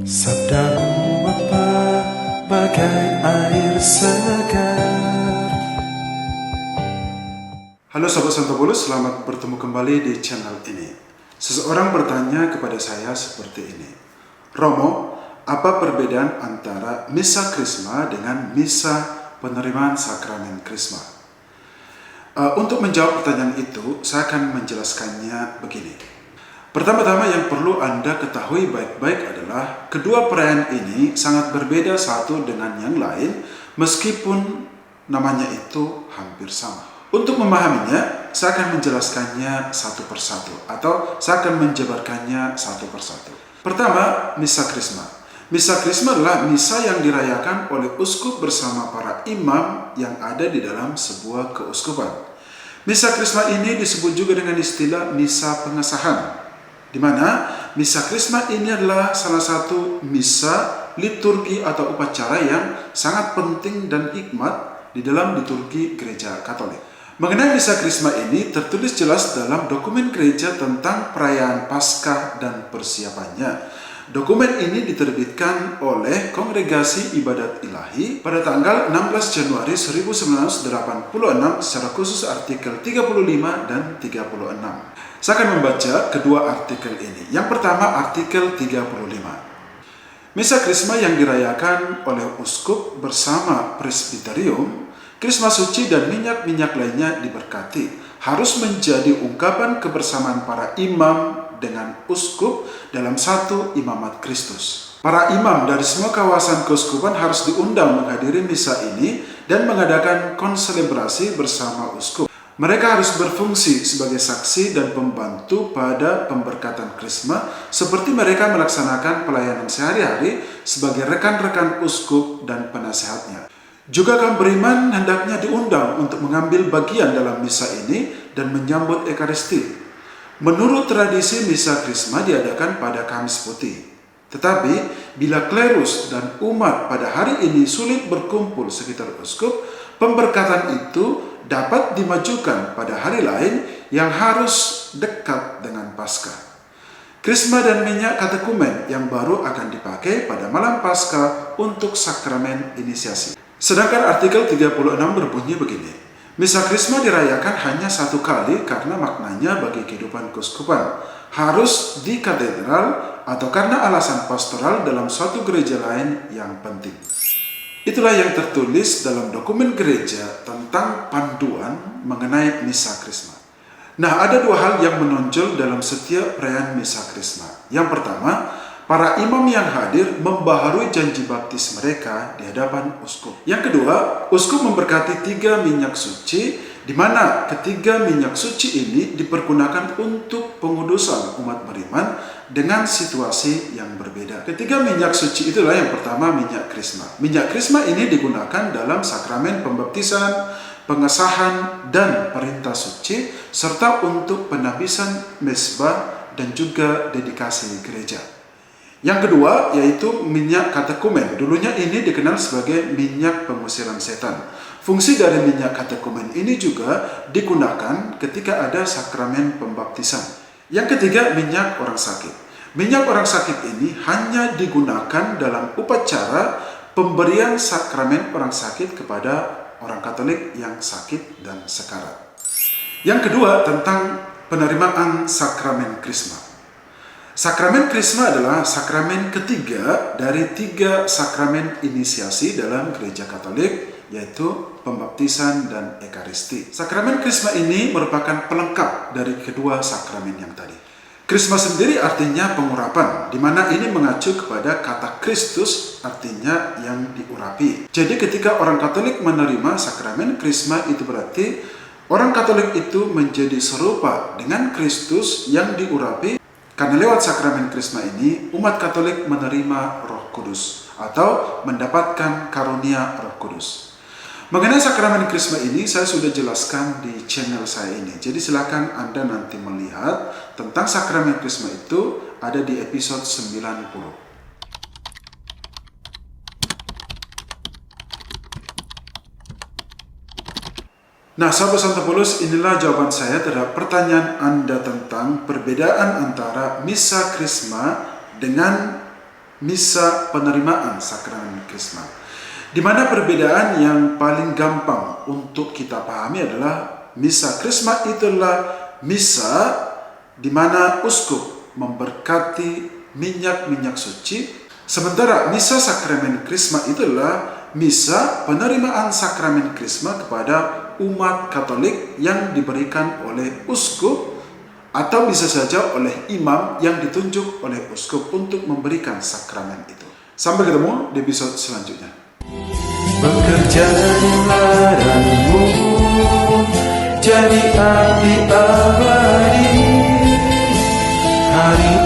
Sabdamu apa bagai air segar. Halo Sobat Santo Paulus, selamat bertemu kembali di channel ini. Seseorang bertanya kepada saya seperti ini, Romo, apa perbedaan antara misa krisma dengan misa penerimaan sakramen krisma? Untuk menjawab pertanyaan itu, saya akan menjelaskannya begini. Pertama-tama yang perlu Anda ketahui baik-baik adalah kedua perayaan ini sangat berbeda satu dengan yang lain meskipun namanya itu hampir sama. Untuk memahaminya, saya akan menjelaskannya satu persatu atau saya akan menjabarkannya satu persatu. Pertama, misa krisma. Misa krisma adalah misa yang dirayakan oleh uskup bersama para imam yang ada di dalam sebuah keuskupan. Misa krisma ini disebut juga dengan istilah misa pengesahan, di mana misa krisma ini adalah salah satu misa liturgi atau upacara yang sangat penting dan hikmat di dalam liturgi gereja Katolik. Mengenai misa krisma ini tertulis jelas dalam dokumen gereja tentang perayaan Paskah dan persiapannya. Dokumen ini diterbitkan oleh Kongregasi Ibadat Ilahi pada tanggal 16 Januari 1986 secara khusus artikel 35 dan 36. Saya akan membaca kedua artikel ini. Yang pertama artikel 35. Misa krisma yang dirayakan oleh uskup bersama presbiterium, krisma suci dan minyak-minyak lainnya diberkati, harus menjadi ungkapan kebersamaan para imam dengan uskup dalam satu imamat Kristus. Para imam dari semua kawasan keuskupan harus diundang menghadiri misa ini dan mengadakan konselebrasi bersama uskup. Mereka harus berfungsi sebagai saksi dan pembantu pada pemberkatan krisma seperti mereka melaksanakan pelayanan sehari-hari sebagai rekan-rekan uskup dan penasehatnya. Juga kaum beriman hendaknya diundang untuk mengambil bagian dalam misa ini dan menyambut Ekaristi. Menurut tradisi misa krisma diadakan pada Kamis Putih. Tetapi bila klerus dan umat pada hari ini sulit berkumpul sekitar uskup, pemberkatan itu dapat dimajukan pada hari lain yang harus dekat dengan Paskah. Krisma dan minyak katekumen yang baru akan dipakai pada malam Paskah untuk sakramen inisiasi. Sedangkan artikel 36 berbunyi begini. Misa krisma dirayakan hanya satu kali karena maknanya bagi kehidupan keuskupan. Harus di katedral atau karena alasan pastoral dalam suatu gereja lain yang penting. Itulah yang tertulis dalam dokumen gereja tentang panduan mengenai misa krisma. Nah, ada dua hal yang menonjol dalam setiap perayaan misa krisma. Yang pertama, para imam yang hadir membaharui janji baptis mereka di hadapan uskup. Yang kedua, uskup memberkati 3 minyak suci, di mana ketiga minyak suci ini dipergunakan untuk pengudusan umat beriman dengan situasi yang berbeda. Ketiga minyak suci itulah yang pertama minyak krisma. Minyak krisma ini digunakan dalam sakramen pembaptisan, pengesahan, dan perintah suci, serta untuk penabisan mesbah dan juga dedikasi gereja. Yang kedua yaitu minyak katekumen. Dulunya ini dikenal sebagai minyak pengusiran setan. Fungsi dari minyak katekumen ini juga digunakan ketika ada sakramen pembaptisan. Yang ketiga minyak orang sakit. Minyak orang sakit ini hanya digunakan dalam upacara pemberian sakramen orang sakit kepada orang Katolik yang sakit dan sekarat. Yang kedua tentang penerimaan sakramen krisma. Sakramen krisma adalah sakramen ketiga dari 3 sakramen inisiasi dalam gereja Katolik, yaitu pembaptisan dan ekaristi. Sakramen krisma ini merupakan pelengkap dari kedua sakramen yang tadi. Krisma sendiri artinya pengurapan, di mana ini mengacu kepada kata Kristus, artinya yang diurapi. Jadi ketika orang Katolik menerima sakramen krisma itu berarti orang Katolik itu menjadi serupa dengan Kristus yang diurapi. Karena lewat sakramen krisma ini, umat Katolik menerima Roh Kudus atau mendapatkan karunia Roh Kudus. Mengenai sakramen krisma ini, saya sudah jelaskan di channel saya ini. Jadi silakan Anda nanti melihat tentang sakramen krisma itu ada di episode 90. Nah, sahabat Santo Paulus, inilah jawaban saya terhadap pertanyaan Anda tentang perbedaan antara misa krisma dengan misa penerimaan sakramen Krisma. Di mana perbedaan yang paling gampang untuk kita pahami adalah misa Krisma itulah misa di mana uskup memberkati minyak-minyak suci, sementara misa sakramen Krisma itulah misa penerimaan sakramen Krisma kepada umat Katolik yang diberikan oleh uskup atau bisa saja oleh imam yang ditunjuk oleh uskup untuk memberikan sakramen itu. Sampai ketemu di episode selanjutnya. Bekerja di ladangmu, jadi api abadi. Hari